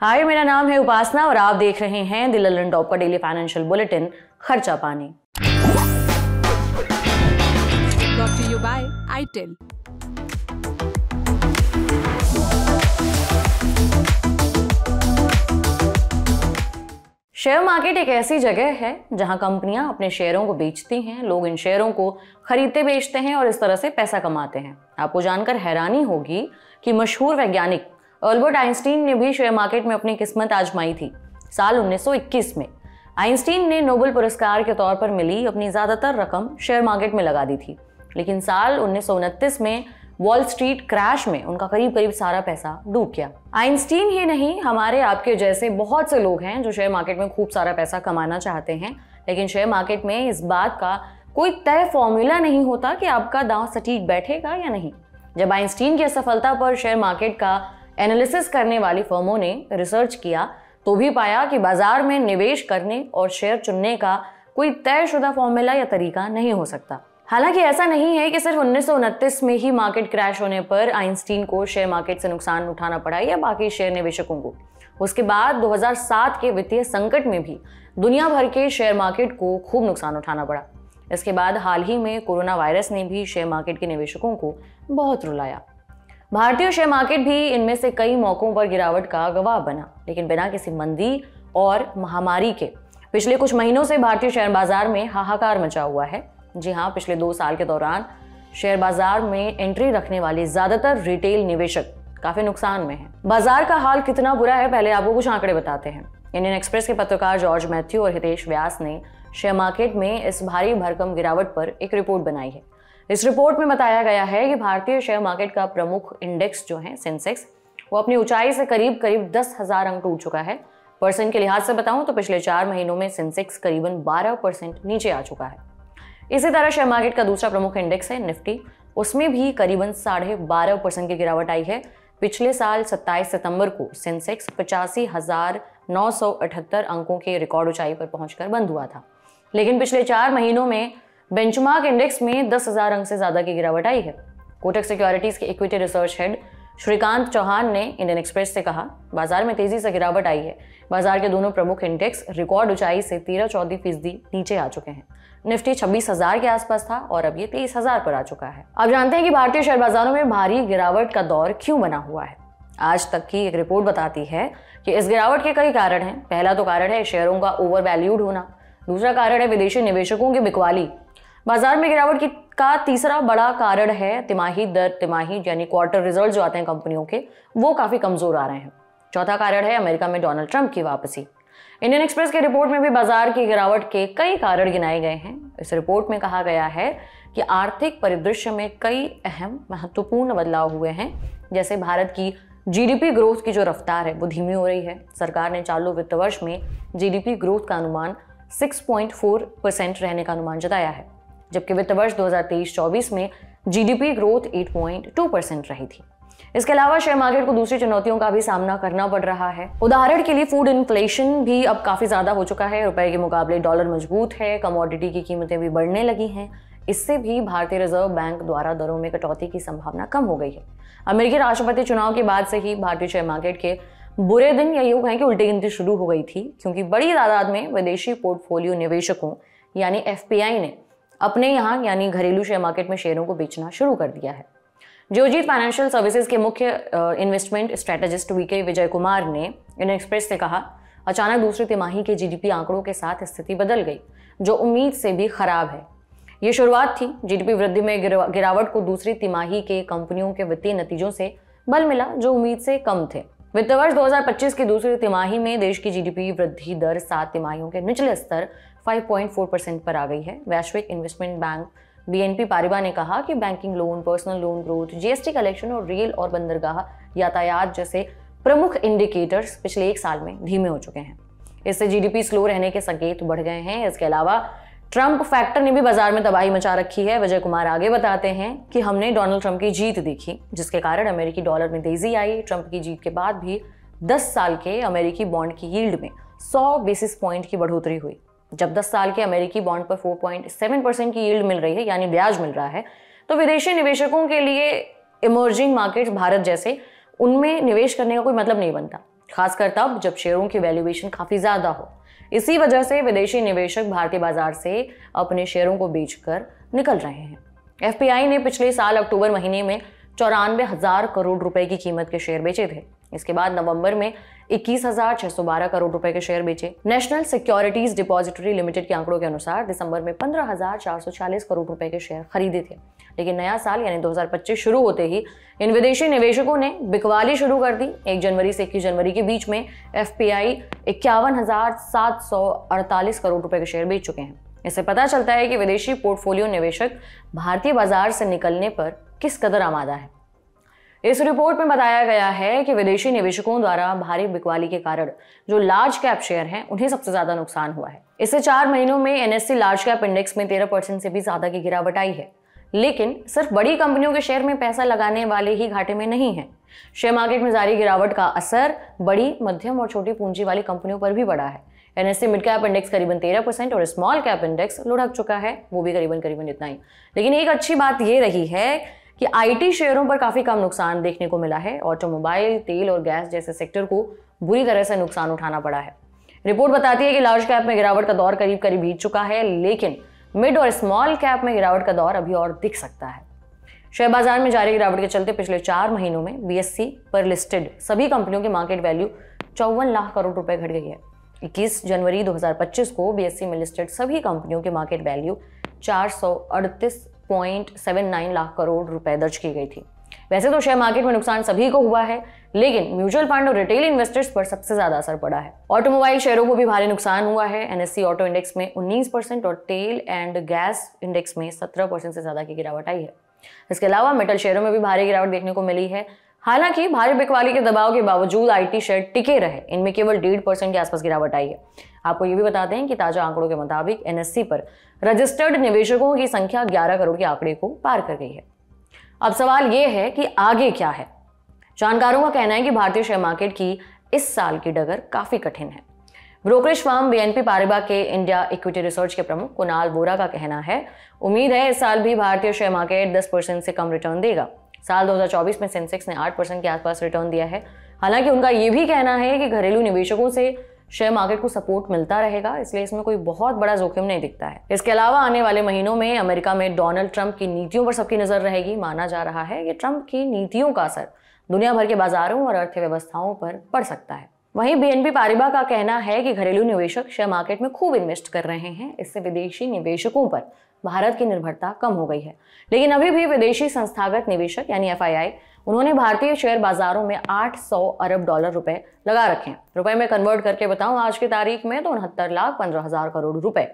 हाय, मेरा नाम है उपासना और आप देख रहे हैं द ललन टॉप का डेली फाइनेंशियल बुलेटिन खर्चा पानी। Brought to you by ITIL। Share market एक ऐसी जगह है जहां कंपनियां अपने शेयरों को बेचती हैं, लोग इन शेयरों को खरीदते बेचते हैं और इस तरह से पैसा कमाते हैं। आपको जानकर हैरानी होगी कि मशहूर वैज्ञानिक अल्बर्ट आइंस्टीन ने भी शेयर मार्केट में अपनी किस्मत आजमाई थी। साल 1921 में आइंस्टीन ने नोबेल पुरस्कार के तौर पर मिली अपनी ज्यादातर रकम शेयर मार्केट में लगा दी थी, लेकिन साल 1929 में वॉल स्ट्रीट क्रैश में उनका करीब सारा पैसा डूब गया। आइंस्टीन ही नहीं, हमारे आपके जैसे बहुत से लोग हैं जो शेयर मार्केट में खूब सारा पैसा कमाना चाहते हैं, लेकिन शेयर मार्केट में इस बात का कोई तय फॉर्मूला नहीं होता कि आपका दांव सटीक बैठेगा या नहीं। जब आइंस्टीन की असफलता पर शेयर मार्केट का एनालिसिस करने वाली फर्मों ने रिसर्च किया तो भी पाया कि बाजार में निवेश करने और शेयर चुनने का कोई तयशुदा फॉर्मूला या तरीका नहीं हो सकता। हालांकि ऐसा नहीं है कि सिर्फ 1929 में ही मार्केट क्रैश होने पर आइंस्टीन को शेयर मार्केट से नुकसान उठाना पड़ा या बाकी शेयर निवेशकों को। उसके बाद 2007 के वित्तीय संकट में भी दुनिया भर के शेयर मार्केट को खूब नुकसान उठाना पड़ा। इसके बाद हाल ही में कोरोना वायरस ने भी शेयर मार्केट के निवेशकों को बहुत रुलाया। भारतीय शेयर मार्केट भी इनमें से कई मौकों पर गिरावट का गवाह बना, लेकिन बिना किसी मंदी और महामारी के पिछले कुछ महीनों से भारतीय शेयर बाजार में हाहाकार मचा हुआ है। जी हाँ, पिछले 2 साल के दौरान शेयर बाजार में एंट्री रखने वाले ज्यादातर रिटेल निवेशक काफी नुकसान में हैं। बाजार का हाल कितना बुरा है, पहले आपको कुछ आंकड़े बताते हैं। इंडियन एक्सप्रेस के पत्रकार जॉर्ज मैथ्यू और हितेश व्यास ने शेयर मार्केट में इस भारी भरकम गिरावट पर एक रिपोर्ट बनाई है। इस रिपोर्ट में बताया गया है कि भारतीय शेयर मार्केट का प्रमुख इंडेक्स जो है सेंसेक्स, वो अपनी ऊंचाई से करीब 10,000 अंक टूट चुका है। परसेंट के लिहाज से बताऊं तो पिछले 4 महीनों में सेंसेक्स करीबन 12% नीचे आ चुका है। इसी तरह शेयर मार्केट का दूसरा प्रमुख इंडेक्स है निफ्टी, उसमें भी करीबन 12.5% की गिरावट आई है। पिछले साल 27 सितंबर को सेंसेक्स 85,978 अंकों के रिकॉर्ड ऊंचाई पर पहुंचकर बंद हुआ था, लेकिन पिछले 4 महीनों में बेंचमार्क इंडेक्स में 10,000 अंक से ज्यादा की गिरावट आई है। कोटक सिक्योरिटीज के equity research head Shrikant Chauhan ने इंडियन एक्सप्रेस से कहा, बाजार में तेजी से गिरावट आई है। बाजार के दोनों प्रमुख इंडेक्स रिकॉर्ड ऊंचाई से 13-14% नीचे आ चुके हैं। निफ्टी 26,000 के आसपास था और अब ये 23,000 पर आ चुका है। अब जानते हैं कि भारतीय शेयर बाजारों में भारी गिरावट का दौर क्यों बना हुआ है। आज तक की एक रिपोर्ट बताती है कि इस गिरावट के कई कारण हैं। पहला तो कारण है शेयरों का ओवर वैल्यूड होना, दूसरा कारण है विदेशी निवेशकों की बिकवाली। बाजार में गिरावट का तीसरा बड़ा कारण है तिमाही दर तिमाही यानी क्वार्टर रिजल्ट जो आते हैं कंपनियों के, वो काफी कमजोर आ रहे हैं। चौथा कारण है अमेरिका में डोनाल्ड ट्रंप की वापसी। इंडियन एक्सप्रेस की रिपोर्ट में भी बाजार की गिरावट के कई कारण गिनाए गए हैं। इस रिपोर्ट में कहा गया है कि आर्थिक परिदृश्य में कई अहम महत्वपूर्ण बदलाव हुए हैं, जैसे भारत की जीडीपी ग्रोथ की जो रफ्तार है वो धीमी हो रही है। सरकार ने चालू वित्त वर्ष में जीडीपी ग्रोथ का अनुमान 6.4% रहने का अनुमान जताया है, जबकि वित्त वर्ष 2023-24 में जीडीपी ग्रोथ 8.2% रही थी। इसके अलावा शेयर मार्केट को दूसरी चुनौतियों का भी सामना करना पड़ रहा है। उदाहरण के लिए फूड इन्फ्लेशन भी अब काफी ज्यादा हो चुका है। रुपए के मुकाबले डॉलर मजबूत है, कमोडिटी की कीमतें भी बढ़ने लगी हैं। इससे भी भारतीय रिजर्व बैंक द्वारा दरों में कटौती की संभावना कम हो गई है। अमेरिकी राष्ट्रपति चुनाव के बाद से ही भारतीय शेयर मार्केट के बुरे दिन या यूं कहें कि उल्टी गिनती शुरू हो गई थी, क्योंकि बड़ी तादाद में विदेशी पोर्टफोलियो निवेशकों यानी एफपीआई ने अपने यहाँ यानी घरेलू शेयर मार्केट में शेयरों को बेचना शुरू कर दिया है। जियोजीत फाइनेंशियल सर्विसेज के मुख्य investment strategist VK Vijay Kumar ने इंडियन एक्सप्रेस से कहा, अचानक दूसरी तिमाही के जीडीपी आंकड़ों के साथ स्थिति बदल गई, जो उम्मीद से भी खराब है। ये शुरुआत थी। जीडीपी वृद्धि में गिरावट को दूसरी तिमाही के कंपनियों के वित्तीय नतीजों से बल मिला, जो उम्मीद से कम थे। वित्त वर्ष 2025 की दूसरी तिमाही में देश की जीडीपी वृद्धि दर 7 तिमाहियों के निचले स्तर 5.4% पर आ गई है। वैश्विक इन्वेस्टमेंट बैंक बीएनपी पारिबा ने कहा कि banking loan, personal loan growth, GST collection और रेल और बंदरगाह यातायात जैसे प्रमुख इंडिकेटर्स पिछले 1 साल में धीमे हो चुके हैं। इससे जीडीपी स्लो रहने के संकेत बढ़ गए हैं। इसके अलावा ट्रंप फैक्टर ने भी बाजार में तबाही मचा रखी है। विजय कुमार आगे बताते हैं कि हमने डोनाल्ड ट्रंप की जीत देखी, जिसके कारण अमेरिकी डॉलर में तेजी आई। ट्रंप की जीत के बाद भी 10 साल के अमेरिकी बॉन्ड की यील्ड में 100 बेसिस पॉइंट की बढ़ोतरी हुई। जब 10 साल के अमेरिकी बॉन्ड पर 4.7% की यील्ड मिल रही है, यानी ब्याज मिल रहा है, तो विदेशी निवेशकों के लिए इमर्जिंग मार्केट्स भारत जैसे उनमें निवेश करने का कोई मतलब नहीं बनता। खासकर तब जब शेयरों की वैल्यूएशन काफी ज्यादा हो। इसी वजह से विदेशी निवेशक भारतीय बाजार से अपने शेयरों को बेचकर निकल रहे हैं। एफपीआई ने पिछले साल अक्टूबर महीने में 94,000 करोड़ रुपए की कीमत के शेयर बेचे थे। इसके बाद नवंबर में 21,612 करोड़ रुपए के शेयर बेचे। नेशनल सिक्योरिटीज डिपॉजिटरी लिमिटेड के आंकड़ों के अनुसार दिसंबर में 15,440 करोड़ रुपए के शेयर खरीदे थे। लेकिन नया साल यानी 2025 शुरू होते ही इन विदेशी निवेशकों ने बिकवाली शुरू कर दी। 1 जनवरी से 21 जनवरी के बीच में एफपीआई 51,748 करोड़ रुपए के शेयर बेच चुके हैं। इससे पता चलता है कि विदेशी पोर्टफोलियो निवेशक भारतीय बाजार से निकलने पर किस कदर आमादा है। इस रिपोर्ट में बताया गया है कि विदेशी निवेशकों द्वारा भारी बिकवाली के कारण जो लार्ज कैप शेयर हैं उन्हें सबसे ज्यादा नुकसान हुआ है। इससे 4 महीनों में एनएससी लार्ज कैप इंडेक्स में 13% से भी ज्यादा की गिरावट आई है। लेकिन सिर्फ बड़ी कंपनियों के शेयर में पैसा लगाने वाले ही घाटे में नहीं है। शेयर मार्केट में जारी गिरावट का असर बड़ी, मध्यम और छोटी पूंजी वाली कंपनियों पर भी पड़ा है। एनएससी मिड कैप इंडेक्स करीबन 13% और स्मॉल कैप इंडेक्स लुढ़क चुका है, वो भी करीबन इतना ही। लेकिन एक अच्छी बात यह रही है कि आईटी शेयरों पर काफी कम नुकसान देखने को मिला है। ऑटोमोबाइल, तेल और गैस जैसे सेक्टर को बुरी तरह से नुकसान उठाना पड़ा है। रिपोर्ट बताती है कि लार्ज कैप में गिरावट का दौर करीब बीत चुका है, लेकिन मिड और स्मॉल कैप में गिरावट का दौर अभी और दिख सकता है। शेयर बाजार में जारी गिरावट के चलते पिछले 4 महीनों में बीएसई पर लिस्टेड सभी कंपनियों की मार्केट वैल्यू 54 लाख करोड़ रुपए घट गई है। 21 जनवरी 2025 को बीएसई में लिस्टेड सभी कंपनियों की मार्केट वैल्यू 438.79 लाख करोड़ रुपए दर्ज की गई थी। वैसे तो शेयर मार्केट में नुकसान सभी को हुआ है, लेकिन म्यूचुअल फंड और रिटेल इन्वेस्टर्स पर सबसे ज्यादा असर पड़ा है। ऑटोमोबाइल शेयरों को भी भारी नुकसान हुआ है। एनएससी ऑटो इंडेक्स में 19% और तेल एंड गैस इंडेक्स में 17% से ज्यादा की गिरावट आई है। इसके अलावा मेटल शेयरों में भी भारी गिरावट देखने को मिली है। हालांकि भारी बिकवाली के दबाव के बावजूद आईटी शेयर टिके रहे, इनमें केवल 1.5% के आसपास गिरावट आई है। आपको ये भी बताते हैं कि ताजा आंकड़ों के मुताबिक एनएससी पर रजिस्टर्ड निवेशकों की संख्या 11 करोड़ के आंकड़े को पार कर गई है। अब सवाल ये है कि आगे क्या है। जानकारों का कहना है कि भारतीय शेयर मार्केट की इस साल की डगर काफी कठिन है। ब्रोकरेज फर्म बीएनपी पारिबा के इंडिया इक्विटी रिसर्च के प्रमुख कुणाल वोरा का कहना है, उम्मीद है इस साल भी भारतीय शेयर मार्केट 10% से कम रिटर्न देगा। साल 2024 में सेंसेक्स ने 8% के आसपास रिटर्न दिया है। हालांकि उनका यह भी कहना है कि घरेलू निवेशकों से शेयर मार्केट को सपोर्ट मिलता रहेगा, इसलिए इसमें कोई बहुत बड़ा जोखिम नहीं दिखता है। इसके अलावा आने वाले महीनों में अमेरिका में डोनाल्ड ट्रंप की नीतियों पर सबकी नजर रहेगी। माना जा रहा है कि ट्रंप की नीतियों का असर दुनिया भर के बाजारों और अर्थव्यवस्थाओं पर पड़ सकता है। वहीं बीएनपी पारिबा का कहना है कि घरेलू निवेशक शेयर मार्केट में खूब इन्वेस्ट कर रहे हैं, इससे विदेशी निवेशकों पर भारत की निर्भरता कम हो गई है। लेकिन अभी भी विदेशी संस्थागत निवेशक यानी एफआईआई उन्होंने भारतीय शेयर बाजारों में 800 अरब डॉलर रुपए लगा रखे हैं। रुपए में कन्वर्ट करके बताऊं आज की तारीख में तो 69,15,000 करोड़ रुपए।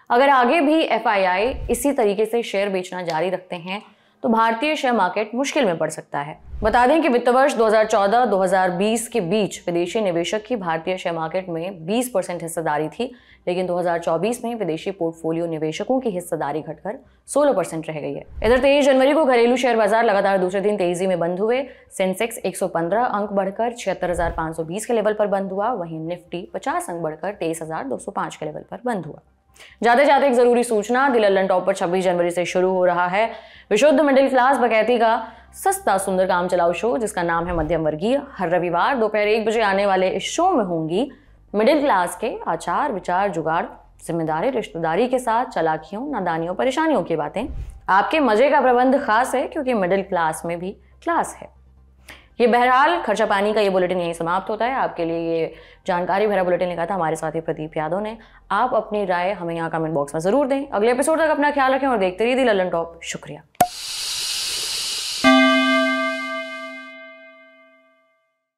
अगर आगे भी एफआईआई इसी तरीके से शेयर बेचना जारी रखते हैं तो भारतीय शेयर मार्केट मुश्किल में पड़ सकता है। बता दें कि वित्त वर्ष 2014-2020 के बीच विदेशी निवेशक की भारतीय शेयर मार्केट में 20% हिस्सेदारी थी, लेकिन 2024 में विदेशी पोर्टफोलियो निवेशकों की हिस्सेदारी घटकर 16% रह गई है। इधर 23 जनवरी को घरेलू शेयर बाजार लगातार दूसरे दिन तेजी में बंद हुए। सेंसेक्स 115 अंक बढ़कर 76,520 के लेवल पर बंद हुआ, वहीं निफ्टी 50 अंक बढ़कर 23,205 के लेवल पर बंद हुआ। जाते जाते एक जरूरी सूचना, द लल्लन टॉप पर 26 जनवरी से शुरू हो रहा है विशुद्ध मिडिल क्लास बकैती का सस्ता सुंदर काम चलाओ शो, जिसका नाम है मध्यम वर्गीय। हर रविवार दोपहर 1 बजे आने वाले इस शो में होंगी मिडिल क्लास के आचार विचार, जुगाड़, जिम्मेदारी, रिश्तेदारी के साथ चालाकियों, नादानियों, परेशानियों की बातें। आपके मजे का प्रबंध खास है क्योंकि मिडिल क्लास में भी क्लास है। ये बहरहाल खर्चा पानी का ये बुलेटिन यहीं समाप्त होता है। आपके लिए ये जानकारी भरा बुलेटिन लिखा था हमारे साथी प्रदीप यादव ने। आप अपनी राय हमें यहाँ कमेंट बॉक्स में जरूर दें। अगले एपिसोड तक अपना ख्याल रखें और देखते रहिए द लल्लन टॉप। शुक्रिया।